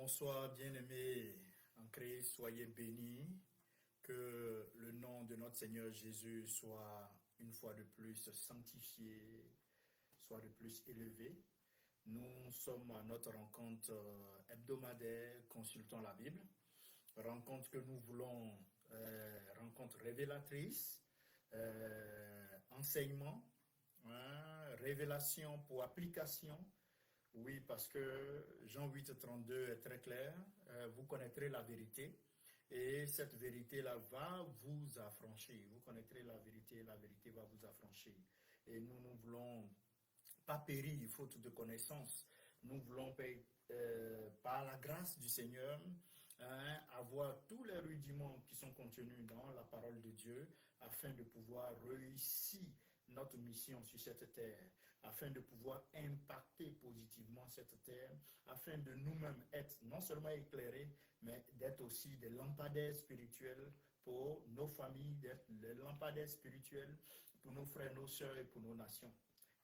Bonsoir, bien-aimés en Christ, soyez bénis. Que le nom de notre Seigneur Jésus soit une fois de plus sanctifié, soit de plus élevé. Nous sommes à notre rencontre hebdomadaire, consultant la Bible. Rencontre que nous voulons, rencontre révélatrice, enseignement, révélation pour application. Oui, parce que Jean 8,32 est très clair. Vous connaîtrez la vérité et cette vérité-là va vous affranchir. Vous connaîtrez la vérité va vous affranchir. Et nous ne voulons pas périr faute de connaissance. Nous voulons, par la grâce du Seigneur, avoir tous les rudiments qui sont contenus dans la parole de Dieu afin de pouvoir réussir notre mission sur cette terre, afin de pouvoir impacter positivement cette terre, afin de nous-mêmes être non seulement éclairés, mais d'être aussi des lampadaires spirituels pour nos familles, d'être les lampadaires spirituels pour nos frères, nos sœurs et pour nos nations.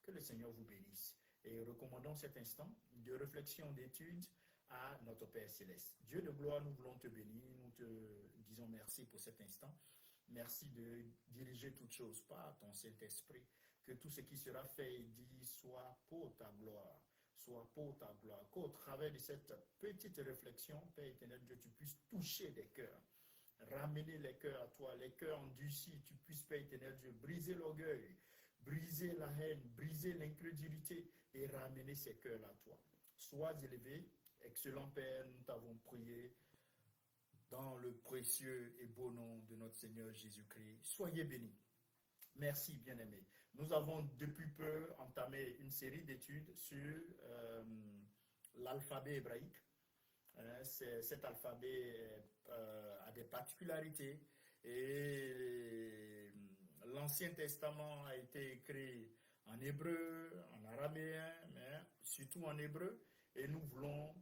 Que le Seigneur vous bénisse. Et recommandons cet instant de réflexion, d'étude à notre Père Céleste. Dieu de gloire, nous voulons te bénir, nous te disons merci pour cet instant. Merci de diriger toutes choses par ton Saint-Esprit. Que tout ce qui sera fait et dit soit pour ta gloire. Soit pour ta gloire. Qu'au travers de cette petite réflexion, Père éternel Dieu, tu puisses toucher des cœurs. Ramener les cœurs à toi, les cœurs endurcis. Tu puisses, Père éternel Dieu, briser l'orgueil, briser la haine, briser l'incrédulité et ramener ces cœurs à toi. Sois élevé. Excellent Père, nous t'avons prié dans le précieux et beau nom de notre Seigneur Jésus-Christ. Soyez bénis. Merci, bien-aimés. Nous avons depuis peu entamé une série d'études sur l'alphabet hébraïque. Cet alphabet a des particularités et l'Ancien Testament a été écrit en hébreu, en araméen, mais surtout en hébreu. Et nous voulons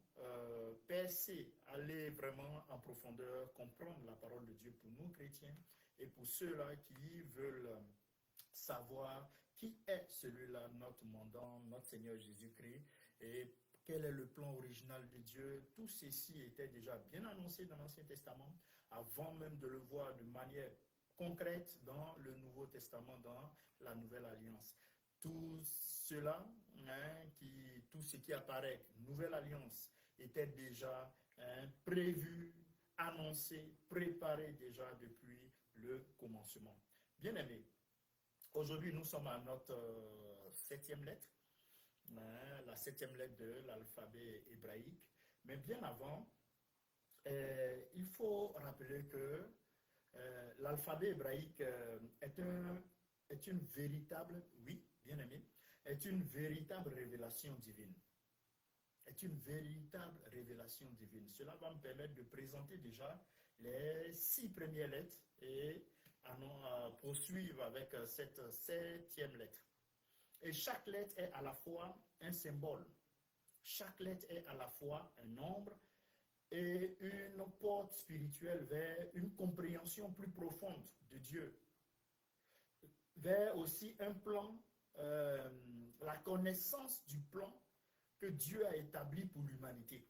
percer, aller vraiment en profondeur, comprendre la parole de Dieu pour nous chrétiens et pour ceux-là qui veulent savoir qui est celui-là, notre mandant, notre Seigneur Jésus-Christ, et quel est le plan original de Dieu. Tout ceci était déjà bien annoncé dans l'Ancien Testament, avant même de le voir de manière concrète dans le Nouveau Testament, dans la Nouvelle Alliance. Tout cela, tout ce qui apparaît, Nouvelle Alliance, était déjà prévu, annoncé, préparé déjà depuis le commencement. Bien-aimés, aujourd'hui nous sommes à notre septième lettre, la septième lettre de l'alphabet hébraïque. Mais bien avant, il faut rappeler que l'alphabet hébraïque est une véritable, oui, bien aimé, est une véritable révélation divine. Est une véritable révélation divine. Cela va me permettre de présenter déjà les 6 premières lettres et poursuivre avec cette septième lettre. Et chaque lettre est à la fois un symbole. Chaque lettre est à la fois un nombre et une porte spirituelle vers une compréhension plus profonde de Dieu. Vers aussi un plan, la connaissance du plan que Dieu a établi pour l'humanité.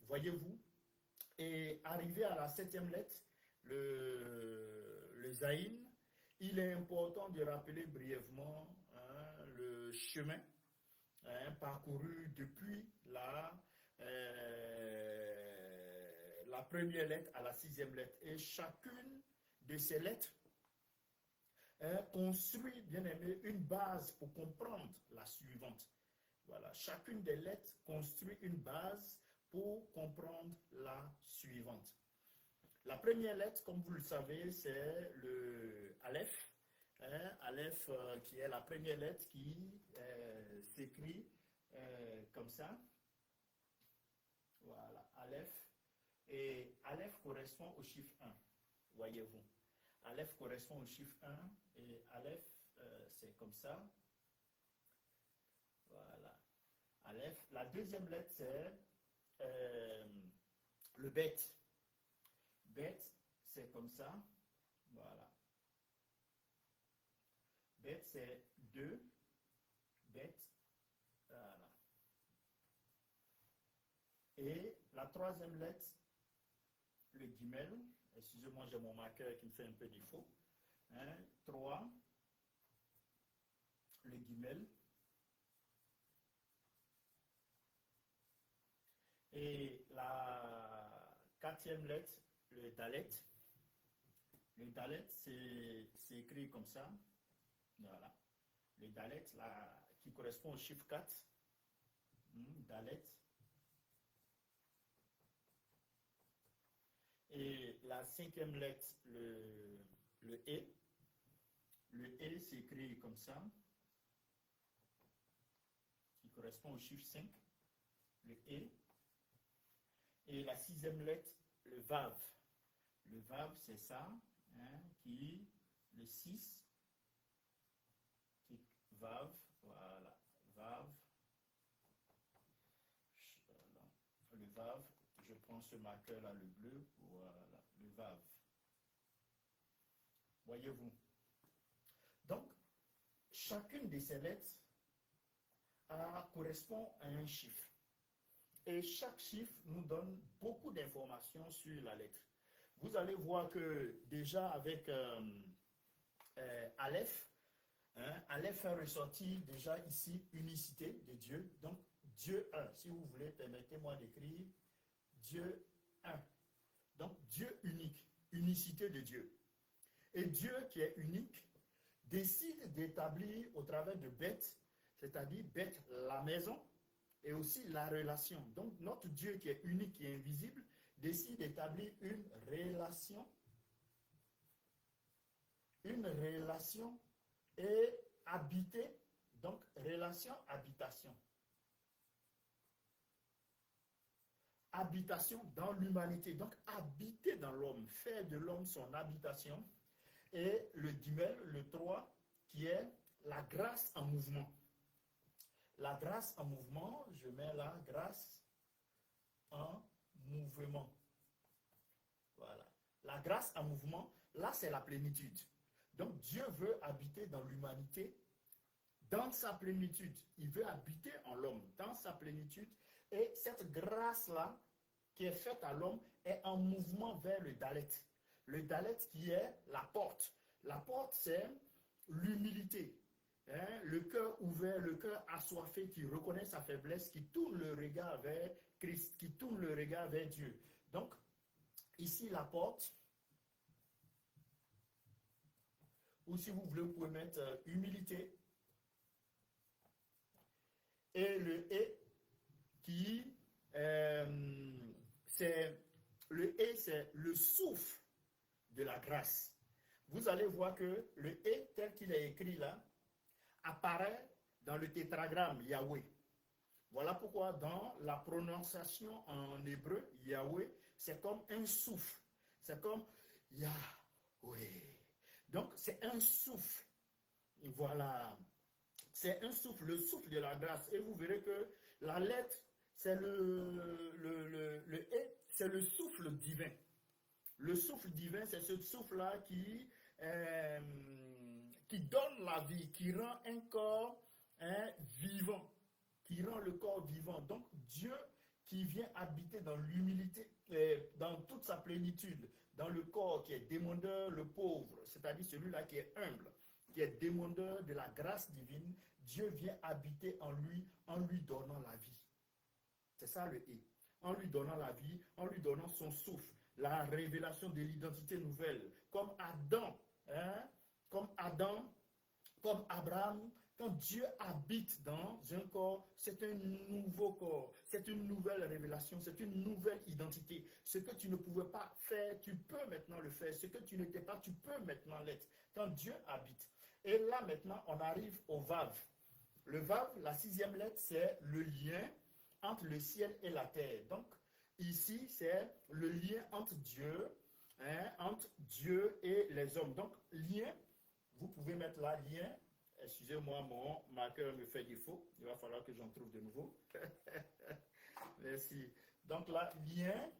Voyez-vous? Et arrivé à la septième lettre, le Zayin, il est important de rappeler brièvement le chemin parcouru depuis la première lettre à la 6e lettre. Et chacune de ces lettres construit, bien aimé, une base pour comprendre la suivante. Voilà, chacune des lettres construit une base pour comprendre la suivante. La première lettre, comme vous le savez, c'est le Aleph. Aleph qui est la première lettre qui s'écrit comme ça. Voilà, Aleph. Et Aleph correspond au chiffre 1, voyez-vous. Aleph correspond au chiffre 1 et Aleph, c'est comme ça. Voilà. Aleph. La deuxième lettre, c'est le Bet. Bet, c'est comme ça. Voilà. Bet, c'est 2. Bet. Voilà. Et la troisième lettre, le guimel. Excusez-moi, j'ai mon marqueur qui me fait un peu défaut. 3, le guimel. Et la quatrième lettre, le dalet. Le dalet, c'est écrit comme ça. Voilà. Le dalet, là, qui correspond au chiffre 4. Dalet. Et la cinquième lettre, le E. Le E s'écrit comme ça, qui correspond au chiffre 5. Le E. Et la sixième lettre, le Vav. Le Vav, c'est ça, le 6, qui Vav, voilà, Vav. Le Vav, je prends ce marqueur-là, le bleu, voilà, le Vav. Voyez-vous. Donc, chacune de ces lettres correspond à un chiffre. Et chaque chiffre nous donne beaucoup d'informations sur la lettre. Vous allez voir que déjà avec Aleph, Aleph fait ressortir déjà ici unicité de Dieu. Donc, Dieu 1. Si vous voulez, permettez-moi d'écrire Dieu 1. Donc, Dieu unique, unicité de Dieu. Et Dieu qui est unique décide d'établir au travers de Beth, c'est-à-dire Beth, la maison, et aussi la relation. Donc, notre Dieu qui est unique et invisible décide d'établir une relation et habiter, donc relation, habitation. Habitation dans l'humanité, donc habiter dans l'homme, faire de l'homme son habitation. Et le Gimel, le 3, qui est la grâce en mouvement. La grâce en mouvement, je mets la grâce en mouvement. Voilà. La grâce en mouvement, là c'est la plénitude. Donc Dieu veut habiter dans l'humanité, dans sa plénitude. Il veut habiter en l'homme, dans sa plénitude. Et cette grâce-là, qui est faite à l'homme, est en mouvement vers le Dalet. Le Dalet qui est la porte. La porte, c'est l'humilité. Le cœur ouvert, le cœur assoiffé, qui reconnaît sa faiblesse, qui tourne le regard vers Christ, qui tourne le regard vers Dieu. Donc, ici, la porte, ou si vous voulez, vous pouvez mettre humilité. Et le « et » qui, c'est le souffle de la grâce. Vous allez voir que le « et » tel qu'il est écrit là, apparaît dans le tétragramme Yahweh. Voilà pourquoi dans la prononciation en hébreu, Yahweh, c'est comme un souffle. C'est comme Yahweh. Donc, c'est un souffle. Voilà. C'est un souffle, le souffle de la grâce. Et vous verrez que la lettre, c'est le et, c'est le souffle divin. Le souffle divin, c'est ce souffle-là qui donne la vie, qui rend un corps vivant, qui rend le corps vivant. Donc, Dieu qui vient habiter dans l'humilité, dans toute sa plénitude, dans le corps qui est demandeur, le pauvre, c'est-à-dire celui-là qui est humble, qui est demandeur de la grâce divine, Dieu vient habiter en lui donnant la vie. C'est ça le « et ». En lui donnant la vie, en lui donnant son souffle, la révélation de l'identité nouvelle, comme Adam, comme Abraham. Quand Dieu habite dans un corps, c'est un nouveau corps, c'est une nouvelle révélation, c'est une nouvelle identité. Ce que tu ne pouvais pas faire, tu peux maintenant le faire. Ce que tu n'étais pas, tu peux maintenant l'être. Quand Dieu habite. Et là maintenant, on arrive au Vav. Le Vav, la sixième lettre, c'est le lien entre le ciel et la terre. Donc, ici, c'est le lien entre Dieu et les hommes. Donc, lien, vous pouvez mettre là, lien. Excusez-moi, mon marqueur me fait défaut. Il va falloir que j'en trouve de nouveau. Merci. Donc là, lien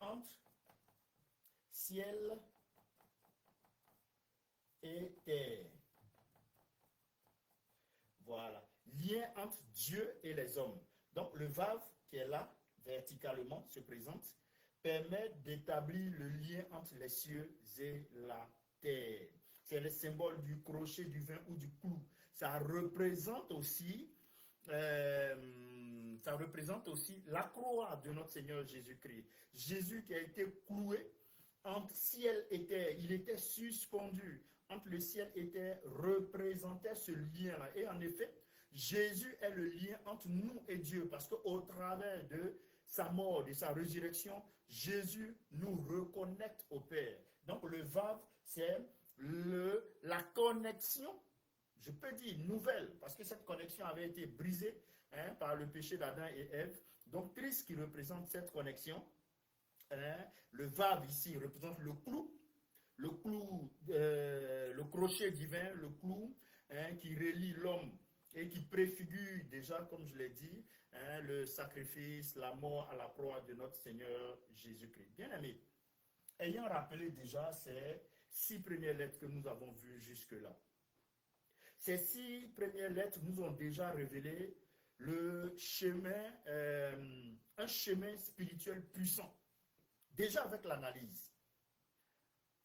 entre ciel et terre. Voilà. Lien entre Dieu et les hommes. Donc le Vav qui est là, verticalement, se présente, permet d'établir le lien entre les cieux et la terre. C'est le symbole du crochet, du vin ou du clou. Ça représente aussi la croix de notre Seigneur Jésus-Christ. Jésus qui a été cloué entre ciel et terre, il était suspendu entre le ciel et terre, représentait ce lien-là. Et en effet, Jésus est le lien entre nous et Dieu, parce qu'au travers de sa mort, de sa résurrection, Jésus nous reconnecte au Père. Donc le Vav, c'est la connexion, je peux dire nouvelle, parce que cette connexion avait été brisée par le péché d'Adam et Ève. Donc Christ qui représente cette connexion, le Vav ici représente le clou, le crochet divin, le clou qui relie l'homme et qui préfigure déjà, comme je l'ai dit, le sacrifice, la mort à la croix de notre Seigneur Jésus-Christ. Bien aimé, ayant rappelé déjà ces 6 premières lettres que nous avons vues jusque-là, ces 6 premières lettres nous ont déjà révélé le chemin, un chemin spirituel puissant. Déjà avec l'analyse,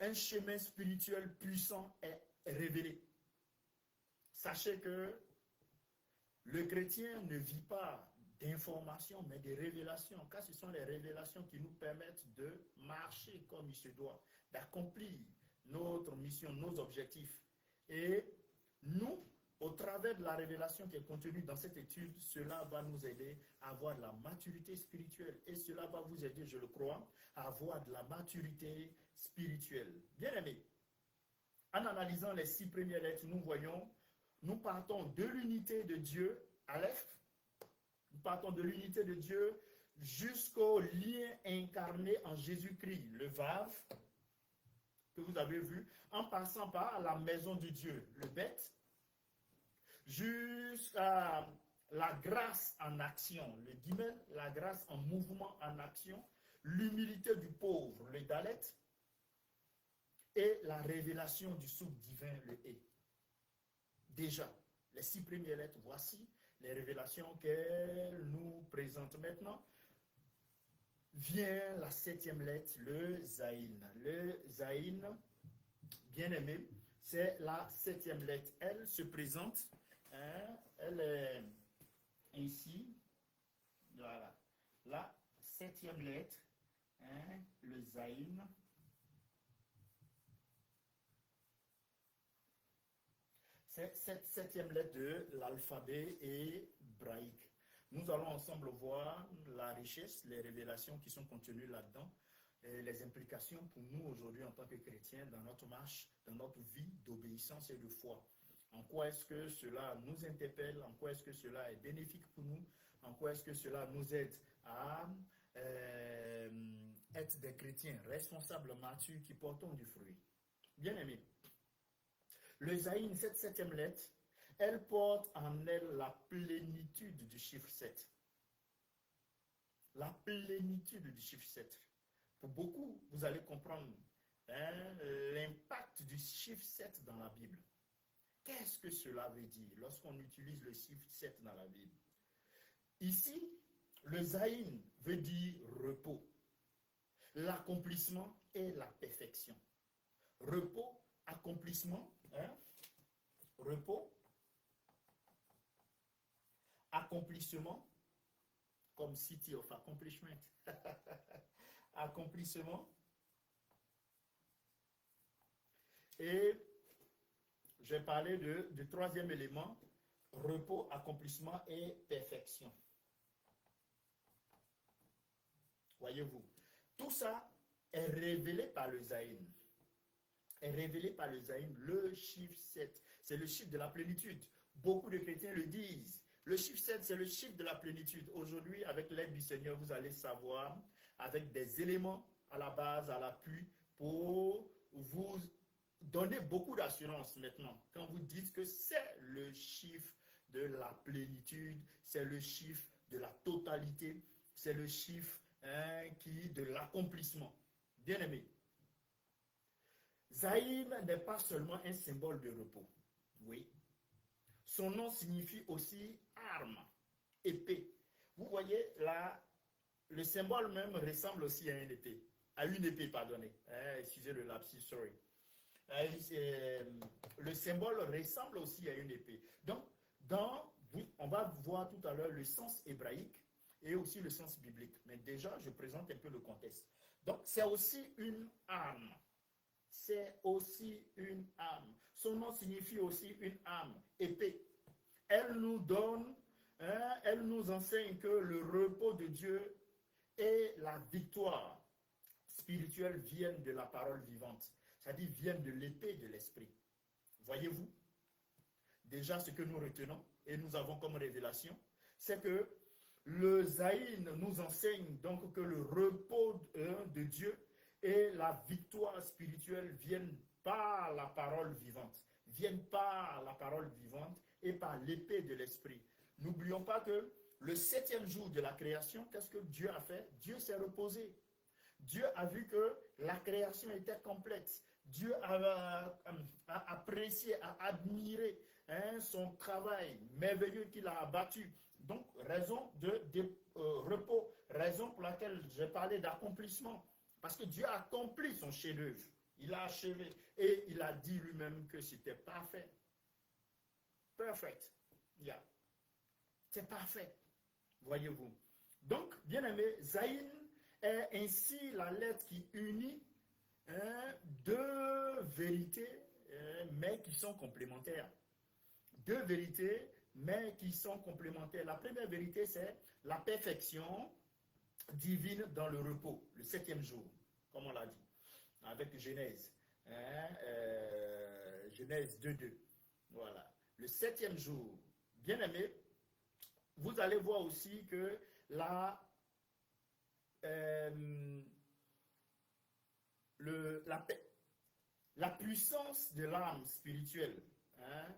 un chemin spirituel puissant est révélé. Sachez que le chrétien ne vit pas d'informations, mais de révélations, car ce sont les révélations qui nous permettent de marcher comme il se doit, d'accomplir notre mission, nos objectifs. Et nous, au travers de la révélation qui est contenue dans cette étude, cela va nous aider à avoir de la maturité spirituelle. Et cela va vous aider, je le crois, à avoir de la maturité spirituelle. Bien aimé, en analysant les 6 premières lettres, nous partons de l'unité de Dieu, Aleph, nous partons de l'unité de Dieu jusqu'au lien incarné en Jésus-Christ, le Vav, que vous avez vu, en passant par la maison de Dieu, le Bet, jusqu'à la grâce en action, le Gimel, la grâce en mouvement, en action, l'humilité du pauvre, le Dalet, et la révélation du souffle divin, le Hé. Déjà, les 6 premières lettres, voici les révélations qu'elle nous présente maintenant. Vient la 7e lettre, le Zaïn. Le Zaïn, bien aimé, c'est la 7e lettre. Elle se présente, elle est ici, voilà, la 7e lettre, le Zaïn. C'est cette 7e lettre de l'alphabet hébraïque. Nous allons ensemble voir la richesse, les révélations qui sont contenues là-dedans, et les implications pour nous aujourd'hui en tant que chrétiens dans notre marche, dans notre vie d'obéissance et de foi. En quoi est-ce que cela nous interpelle, en quoi est-ce que cela est bénéfique pour nous, en quoi est-ce que cela nous aide à être des chrétiens responsables, matures, qui portons du fruit. Bien aimé, le Zaïn, cette 7e lettre, elle porte en elle la plénitude du chiffre 7. La plénitude du chiffre 7. Pour beaucoup, vous allez comprendre l'impact du chiffre 7 dans la Bible. Qu'est-ce que cela veut dire lorsqu'on utilise le chiffre 7 dans la Bible? Ici, le Zaïn veut dire repos, l'accomplissement et la perfection. Repos, accomplissement, repos, accomplissement, comme City of Accomplishment, accomplissement, et j'ai parlé du 3e élément, repos, accomplissement et perfection. Voyez-vous, tout ça est révélé par le Zaïn. Est révélé par le Zaïn, le chiffre 7. C'est le chiffre de la plénitude. Beaucoup de chrétiens le disent. Le chiffre 7, c'est le chiffre de la plénitude. Aujourd'hui, avec l'aide du Seigneur, vous allez savoir, avec des éléments à la base, à l'appui, pour vous donner beaucoup d'assurance maintenant. Quand vous dites que c'est le chiffre de la plénitude, c'est le chiffre de la totalité, c'est le chiffre de l'accomplissement. Bien aimé, Zaïn n'est pas seulement un symbole de repos. Oui. Son nom signifie aussi arme, épée. Vous voyez, là, le symbole même ressemble aussi à une épée. À une épée, pardonnez. Excusez le lapsus, sorry. Le symbole ressemble aussi à une épée. Donc, on va voir tout à l'heure le sens hébraïque et aussi le sens biblique. Mais déjà, je présente un peu le contexte. Donc, c'est aussi une arme. C'est aussi une arme. Son nom signifie aussi une arme, épée. Elle nous donne, elle nous enseigne que le repos de Dieu et la victoire spirituelle viennent de la parole vivante. C'est-à-dire viennent de l'épée de l'esprit. Voyez-vous, déjà ce que nous retenons et nous avons comme révélation, c'est que le Zaïn nous enseigne donc que le repos de Dieu et la victoire spirituelle viennent par la parole vivante, viennent par la parole vivante et par l'épée de l'esprit. N'oublions pas que le 7e jour de la création, qu'est-ce que Dieu a fait? Dieu s'est reposé. Dieu a vu que la création était complète. Dieu a apprécié, a admiré son travail merveilleux qu'il a abattu. Donc, raison de repos, raison pour laquelle j'ai parlé d'accomplissement. Parce que Dieu a accompli son chef-d'œuvre. Il a achevé et il a dit lui-même que c'était parfait. Perfect. Yeah. C'est parfait. Voyez-vous. Donc, bien aimé, Zaïn est ainsi la lettre qui unit deux vérités, mais qui sont complémentaires. Deux vérités, mais qui sont complémentaires. La première vérité, c'est la perfection divine dans le repos, le 7e jour, comme on l'a dit, avec Genèse. Genèse 2.2. Voilà. Le 7e jour, bien aimé, vous allez voir aussi que la puissance de l'âme spirituelle,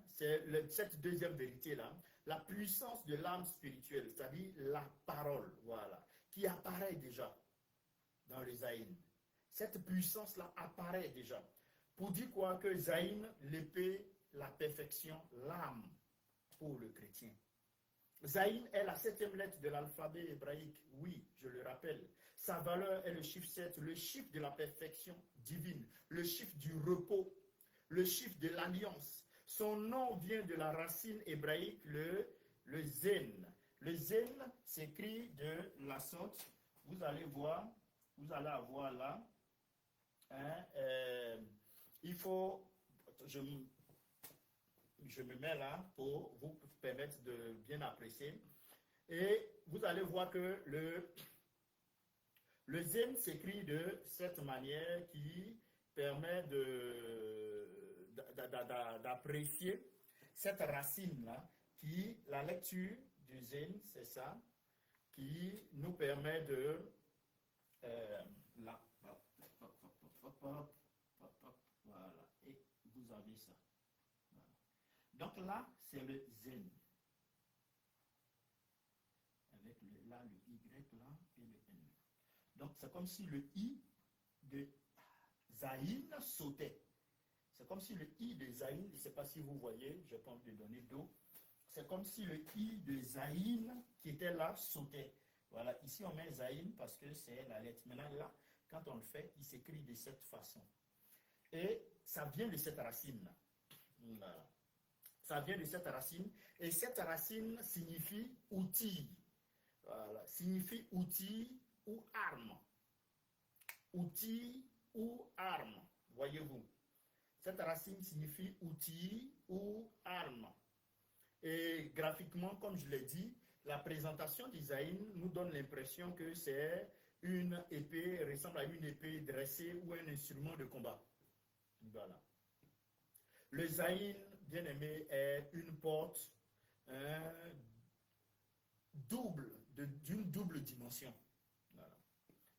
c'est cette deuxième vérité-là, la puissance de l'âme spirituelle, c'est-à-dire la parole, voilà, qui apparaît déjà dans les Zaïn. Cette puissance-là apparaît déjà. Pour dire quoi? Que Zaïn, l'épée, la perfection, l'âme pour le chrétien. Zaïn est la 7e lettre de l'alphabet hébraïque, oui, je le rappelle. Sa valeur est le chiffre 7, le chiffre de la perfection divine, le chiffre du repos, le chiffre de l'alliance. Son nom vient de la racine hébraïque, le zen. Le zen s'écrit de la sorte, vous allez voir, vous allez avoir là, il faut, je me mets là pour vous permettre de bien apprécier. Et vous allez voir que le zen s'écrit de cette manière qui permet d'apprécier cette racine-là, qui, la lecture du zen, c'est ça, qui nous permet de... là, voilà, et vous avez ça. Voilà. Donc là, c'est le zen. Avec là, le Y là et le N. Donc c'est comme si le I de Zaïn sautait. C'est comme si le I de Zaïn, je ne sais pas si vous voyez, je n'ai pas envie de donner d'eau. C'est comme si le I de Zaïn qui était là sautait. Voilà, ici on met Zaïn parce que c'est la lettre. Maintenant là, quand on le fait, il s'écrit de cette façon. Et ça vient de cette racine-là. Voilà. Ça vient de cette racine. Et cette racine signifie outil. Voilà. Signifie outil ou arme. Outil ou arme. Voyez-vous. Cette racine signifie outil ou arme. Et graphiquement, comme je l'ai dit, la présentation d'Isaïe nous donne l'impression que c'est une épée, ressemble à une épée dressée ou un instrument de combat. Voilà. Le Zaïn, bien aimé, est une porte d'une double dimension. Voilà.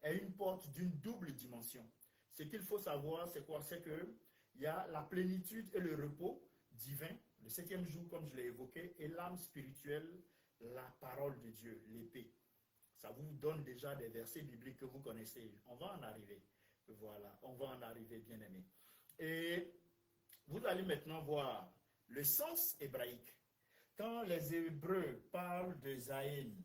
Est une porte d'une double dimension. Ce qu'il faut savoir, c'est quoi? C'est qu'il y a la plénitude et le repos divin, le 7e jour, comme je l'ai évoqué, et l'âme spirituelle, la parole de Dieu, l'épée. Ça vous donne déjà des versets bibliques que vous connaissez. On va en arriver. Voilà, on va en arriver, bien aimé. Et vous allez maintenant voir le sens hébraïque. Quand les Hébreux parlent de Zaïn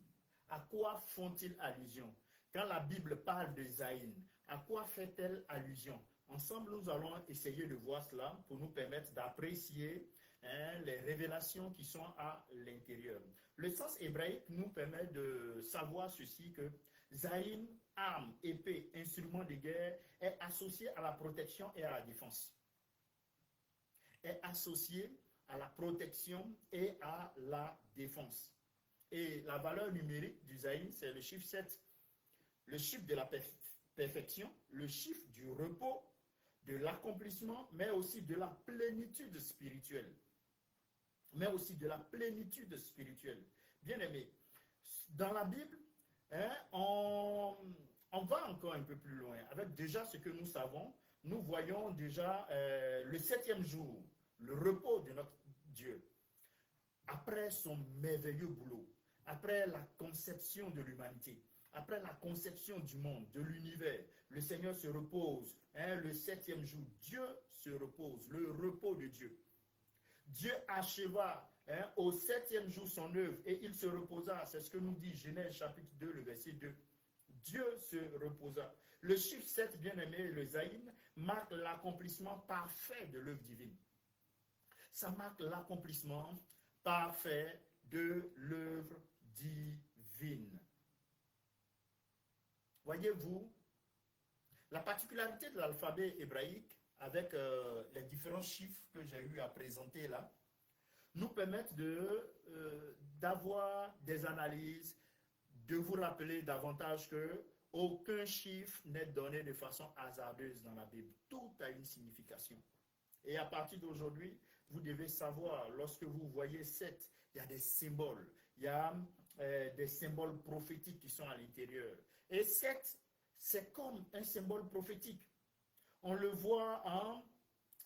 à quoi font-ils allusion? Quand la Bible parle de Zaïn, à quoi fait-elle allusion? Ensemble, nous allons essayer de voir cela pour nous permettre d'apprécier les révélations qui sont à l'intérieur. Le sens hébraïque nous permet de savoir ceci, que Zaïn, arme, épée, instrument de guerre, est associé à la protection et à la défense. Est associé à la protection et à la défense. Et la valeur numérique du Zaïn, c'est le chiffre 7, le chiffre de la perfection, le chiffre du repos, de l'accomplissement, mais aussi de la plénitude spirituelle. Mais aussi de la plénitude spirituelle. Bien aimé, dans la Bible, on va encore un peu plus loin. Avec déjà ce que nous savons, nous voyons déjà le 7e jour, le repos de notre Dieu. Après son merveilleux boulot, après la conception de l'humanité, après la conception du monde, de l'univers, le Seigneur se repose. Le 7e jour, Dieu se repose, le repos de Dieu. Dieu acheva au 7e jour son œuvre et il se reposa. C'est ce que nous dit Genèse chapitre 2, le verset 2. Dieu se reposa. Le chiffre 7, bien aimé, le Zaïn, marque l'accomplissement parfait de l'œuvre divine. Ça marque l'accomplissement parfait de l'œuvre divine. Voyez-vous, la particularité de l'alphabet hébraïque, avec les différents chiffres que j'ai eu à présenter là, nous permettent d'avoir des analyses, de vous rappeler davantage que aucun chiffre n'est donné de façon hasardeuse dans la Bible. Tout a une signification. Et à partir d'aujourd'hui, vous devez savoir, lorsque vous voyez 7, il y a des symboles. Il y a des symboles prophétiques qui sont à l'intérieur. Et 7, c'est comme un symbole prophétique. On le voit en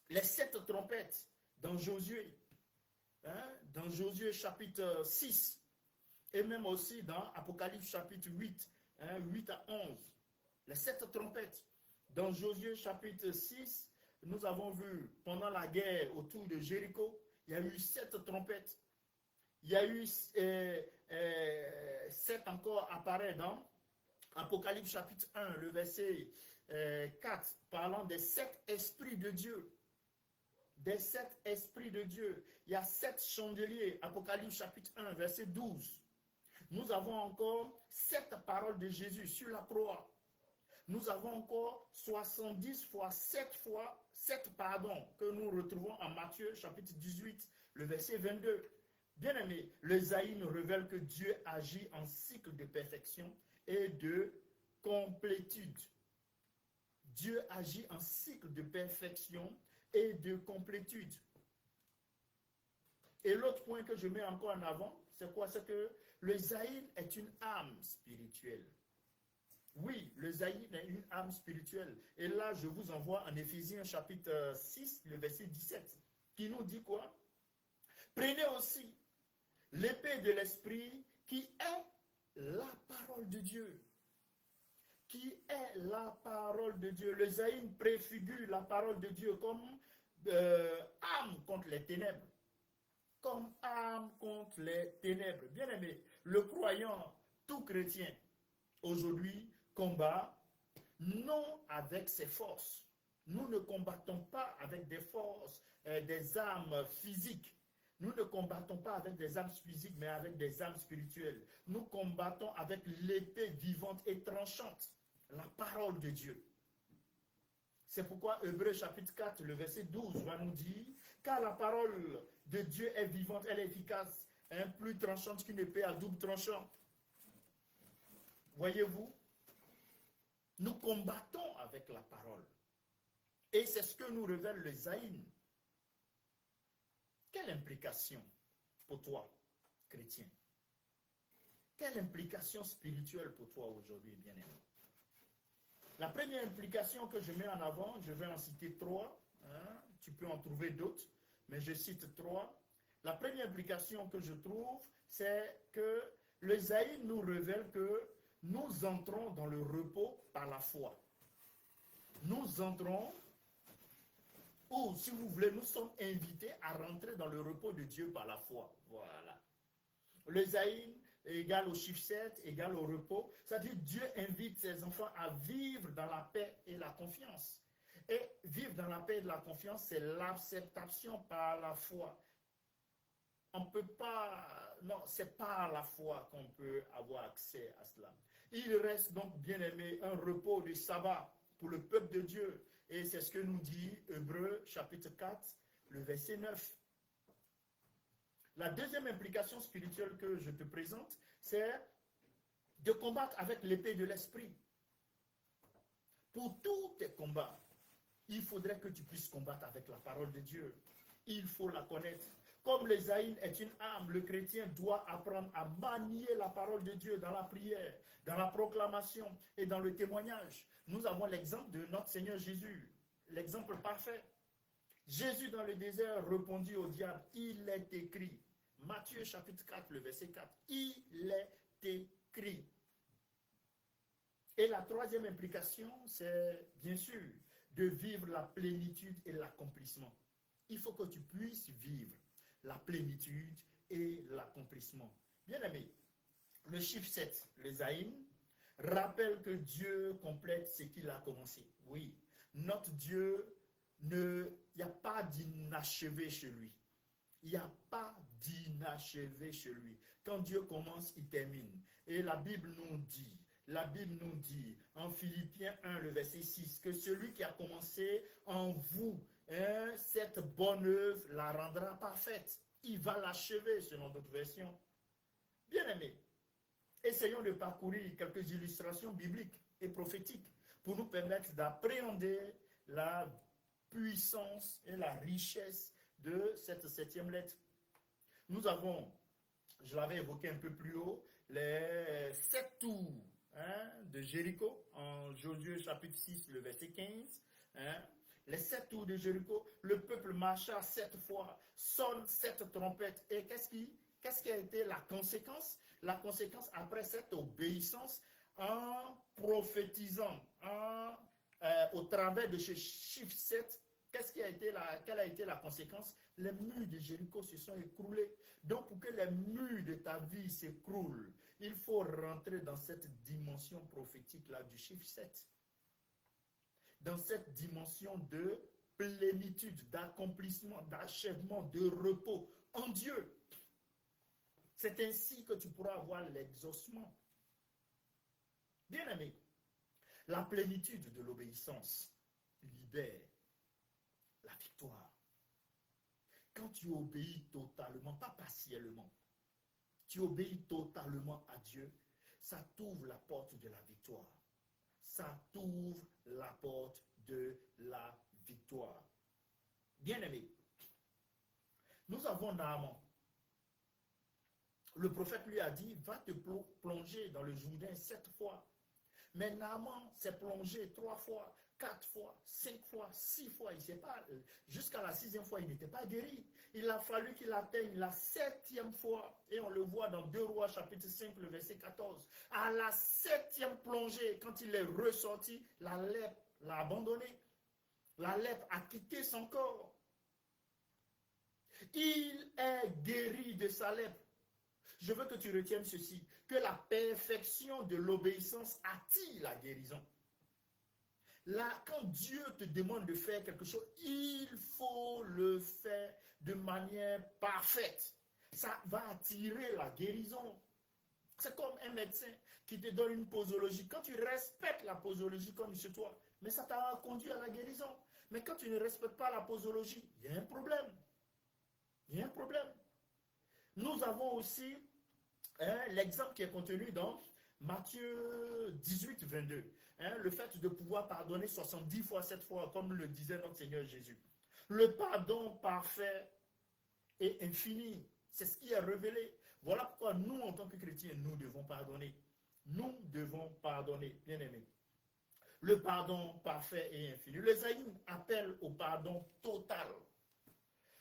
les 7 trompettes dans Josué. Dans Josué chapitre 6. Et même aussi dans Apocalypse chapitre 8. 8 à 11. Les 7 trompettes. Dans Josué chapitre 6, nous avons vu pendant la guerre autour de Jéricho, il y a eu 7 trompettes. Il y a eu 7 encore apparaît dans Apocalypse chapitre 1, le verset 4, parlant des 7 esprits de Dieu. Des 7 esprits de Dieu. Il y a 7 chandeliers. Apocalypse chapitre 1, verset 12. Nous avons encore 7 paroles de Jésus sur la croix. Nous avons encore 70 fois 7 pardons que nous retrouvons en Matthieu chapitre 18, le verset 22. Bien aimé, le Zaïn révèle que Dieu agit en cycle de perfection et de complétude. Dieu agit en cycle de perfection et de complétude. Et l'autre point que je mets encore en avant, c'est quoi? C'est que le Zaïn est une âme spirituelle. Oui, le Zaïn est une âme spirituelle. Et là, je vous envoie en Éphésiens chapitre 6, le verset 17, qui nous dit quoi? Prenez aussi l'épée de l'esprit qui est la parole de Dieu. Qui est la parole de Dieu. Le Zaïn préfigure la parole de Dieu comme arme contre les ténèbres. Comme arme contre les ténèbres. Bien aimé, le croyant, tout chrétien, aujourd'hui, combat non avec ses forces. Nous ne combattons pas avec des forces, des armes physiques. Nous ne combattons pas avec des armes physiques, mais avec des armes spirituelles. Nous combattons avec l'épée vivante et tranchante, la parole de Dieu. C'est pourquoi Hébreux chapitre 4, le verset 12 va nous dire, car la parole de Dieu est vivante, elle est efficace, plus tranchante qu'une épée à double tranchant. Voyez-vous, nous combattons avec la parole. Et c'est ce que nous révèle le Zaïn. Quelle implication pour toi, chrétien? Quelle implication spirituelle pour toi aujourd'hui, bien-aimé? La première implication que je mets en avant, je vais en citer 3. Tu peux en trouver d'autres, mais je cite 3. La première implication que je trouve, c'est que le Zaïn nous révèle que nous entrons dans le repos par la foi. Nous entrons, ou si vous voulez, nous sommes invités à rentrer dans le repos de Dieu par la foi. Voilà. Le Zaïn égale au chiffre 7, égale au repos. C'est-à-dire Dieu invite ses enfants à vivre dans la paix et la confiance. Et vivre dans la paix et la confiance, c'est l'acceptation par la foi. On ne peut pas, non, c'est par la foi qu'on peut avoir accès à cela. Il reste donc, bien aimé, un repos du sabbat pour le peuple de Dieu. Et c'est ce que nous dit Hébreux chapitre 4, le verset 9. La deuxième implication spirituelle que je te présente, c'est de combattre avec l'épée de l'esprit. Pour tous tes combats, il faudrait que tu puisses combattre avec la parole de Dieu. Il faut la connaître. Comme l'Ésaïe est une arme, le chrétien doit apprendre à manier la parole de Dieu dans la prière, dans la proclamation et dans le témoignage. Nous avons l'exemple de notre Seigneur Jésus, l'exemple parfait. Jésus dans le désert répondit au diable, il est écrit. Matthieu chapitre 4, le verset 4, il est écrit. Et la troisième implication, c'est bien sûr de vivre la plénitude et l'accomplissement. Il faut que tu puisses vivre la plénitude et l'accomplissement. Bien aimé, le chiffre 7, le Zaïm, rappelle que Dieu complète ce qu'il a commencé. Oui, notre Dieu, il n'y a pas d'inachevé chez lui. Il n'y a pas d'inachevé chez lui. Quand Dieu commence, il termine. Et la Bible nous dit en Philippiens 1, le verset 6, que celui qui a commencé en vous, cette bonne œuvre la rendra parfaite. Il va l'achever selon d'autres versions. Bien aimé, essayons de parcourir quelques illustrations bibliques et prophétiques pour nous permettre d'appréhender la puissance et la richesse de cette septième lettre. Nous avons, je l'avais évoqué un peu plus haut, les 7 tours de Jéricho, en Josué chapitre 6, le verset 15. Les 7 tours de Jéricho, le peuple marcha 7 fois, sonne 7 trompettes. Et qu'est-ce qui a été la conséquence? La conséquence après cette obéissance, en prophétisant, au travers de ce chiffre 7, quelle a été la conséquence? Les murs de Jéricho se sont écroulés. Donc, pour que les murs de ta vie s'écroulent, il faut rentrer dans cette dimension prophétique-là du chiffre 7. Dans cette dimension de plénitude, d'accomplissement, d'achèvement, de repos en Dieu. C'est ainsi que tu pourras avoir l'exaucement. Bien aimé, la plénitude de l'obéissance libère la victoire. Quand tu obéis totalement, pas partiellement, tu obéis totalement à Dieu, ça t'ouvre la porte de la victoire. Ça t'ouvre la porte de la victoire. Bien aimé, nous avons Naaman. Le prophète lui a dit, va te plonger dans le Jourdain 7 fois. Mais Naaman s'est plongé 3 fois, 4 fois, 5 fois, 6 fois. Il sait pas, jusqu'à la 6e fois, il n'était pas guéri. Il a fallu qu'il atteigne la 7e fois. Et on le voit dans 2 Rois chapitre 5, le verset 14. À la 7e plongée, quand il est ressorti, la lèpre l'a abandonné. La lèpre a quitté son corps. Il est guéri de sa lèpre. Je veux que tu retiennes ceci, que la perfection de l'obéissance attire la guérison. Là, quand Dieu te demande de faire quelque chose, il faut le faire de manière parfaite. Ça va attirer la guérison. C'est comme un médecin qui te donne une posologie. Quand tu respectes la posologie comme chez toi, mais ça t'a conduit à la guérison. Mais quand tu ne respectes pas la posologie, il y a un problème. Il y a un problème. Nous avons aussi l'exemple qui est contenu dans Matthieu 18, 22. Le fait de pouvoir pardonner 70 fois, 7 fois, comme le disait notre Seigneur Jésus. Le pardon parfait et infini, c'est ce qui est révélé. Voilà pourquoi nous, en tant que chrétiens, nous devons pardonner. Nous devons pardonner, bien aimés. Le pardon parfait et infini. Le Zaïm appelle au pardon total.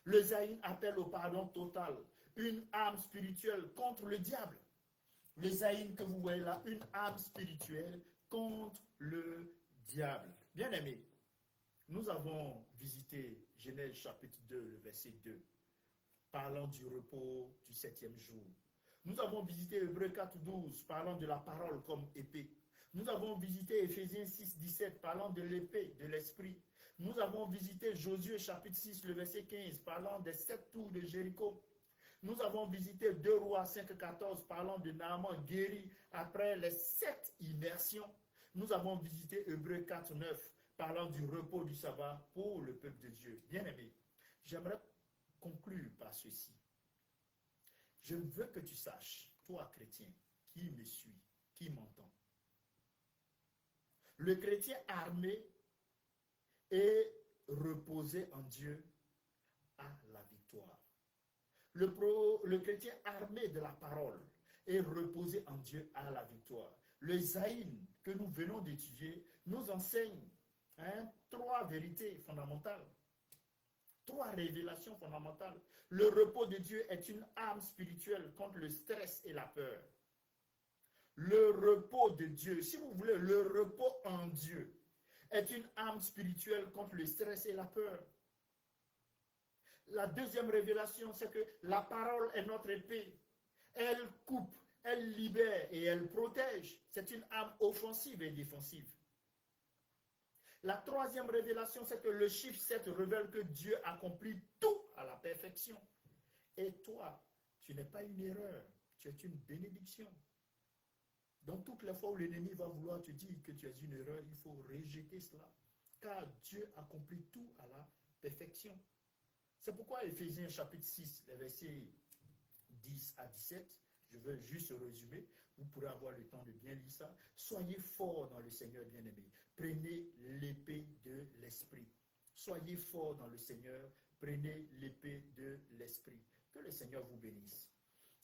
Le Zaïm appelle au pardon total. Une arme spirituelle contre le diable. Le Zaïm que vous voyez là, une arme spirituelle contre le diable. Bien aimé, nous avons visité Genèse chapitre 2, le verset 2, parlant du repos du 7e jour. Nous avons visité Hébreux 4:12, parlant de la parole comme épée. Nous avons visité Éphésiens 6:17, parlant de l'épée, de l'esprit. Nous avons visité Josué chapitre 6, le verset 15, parlant des 7 tours de Jéricho. Nous avons visité 2 Rois 5:14, parlant de Naaman guéri après les 7 immersions. Nous avons visité Hébreux 4:9, parlant du repos du sabbat pour le peuple de Dieu. Bien-aimé, j'aimerais conclure par ceci. Je veux que tu saches, toi chrétien, qui me suit, qui m'entend. Le chrétien armé et reposé en Dieu a la victoire. Le chrétien armé de la parole et reposé en Dieu a la victoire. Le Zaïn que nous venons d'étudier nous enseigne 3 vérités fondamentales, 3 révélations fondamentales. Le repos de Dieu est une arme spirituelle contre le stress et la peur. Le repos de Dieu, si vous voulez, le repos en Dieu est une arme spirituelle contre le stress et la peur. La deuxième révélation, c'est que la parole est notre épée. Elle coupe, elle libère et elle protège. C'est une arme offensive et défensive. La troisième révélation, c'est que le chiffre 7 révèle que Dieu accomplit tout à la perfection. Et toi, tu n'es pas une erreur, tu es une bénédiction. Donc toutes les fois où l'ennemi va vouloir te dire que tu es une erreur, il faut rejeter cela. Car Dieu accomplit tout à la perfection. C'est pourquoi Éphésiens chapitre 6, les versets 10 à 17, je veux juste résumer, vous pourrez avoir le temps de bien lire ça. Soyez forts dans le Seigneur bien-aimé. Prenez l'épée de l'esprit. Soyez forts dans le Seigneur. Prenez l'épée de l'esprit. Que le Seigneur vous bénisse.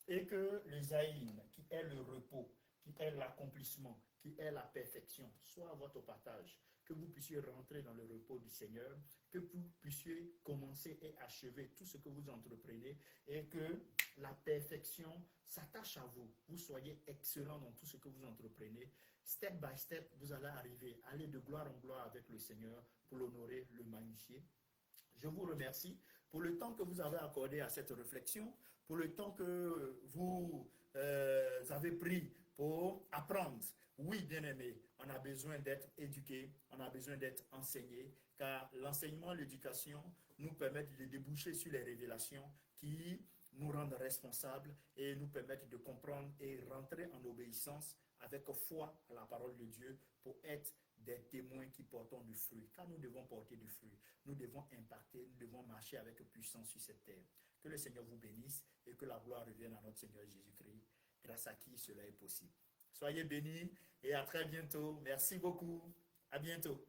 Et que le Zaïn, qui est le repos, qui est l'accomplissement, qui est la perfection, soit à votre partage. Que vous puissiez rentrer dans le repos du Seigneur, que vous puissiez commencer et achever tout ce que vous entreprenez et que la perfection s'attache à vous. Vous soyez excellent dans tout ce que vous entreprenez. Step by step, vous allez arriver, aller de gloire en gloire avec le Seigneur pour l'honorer, le magnifier. Je vous remercie pour le temps que vous avez accordé à cette réflexion, pour le temps que vous avez pris pour apprendre. Oui, bien-aimé, on a besoin d'être éduqué, on a besoin d'être enseigné, car l'enseignement, l'éducation nous permettent de déboucher sur les révélations qui nous rendent responsables et nous permettent de comprendre et rentrer en obéissance avec foi à la parole de Dieu pour être des témoins qui portent du fruit. Car nous devons porter du fruit, nous devons impacter, nous devons marcher avec puissance sur cette terre. Que le Seigneur vous bénisse et que la gloire revienne à notre Seigneur Jésus-Christ, grâce à qui cela est possible. Soyez bénis et à très bientôt. Merci beaucoup. À bientôt.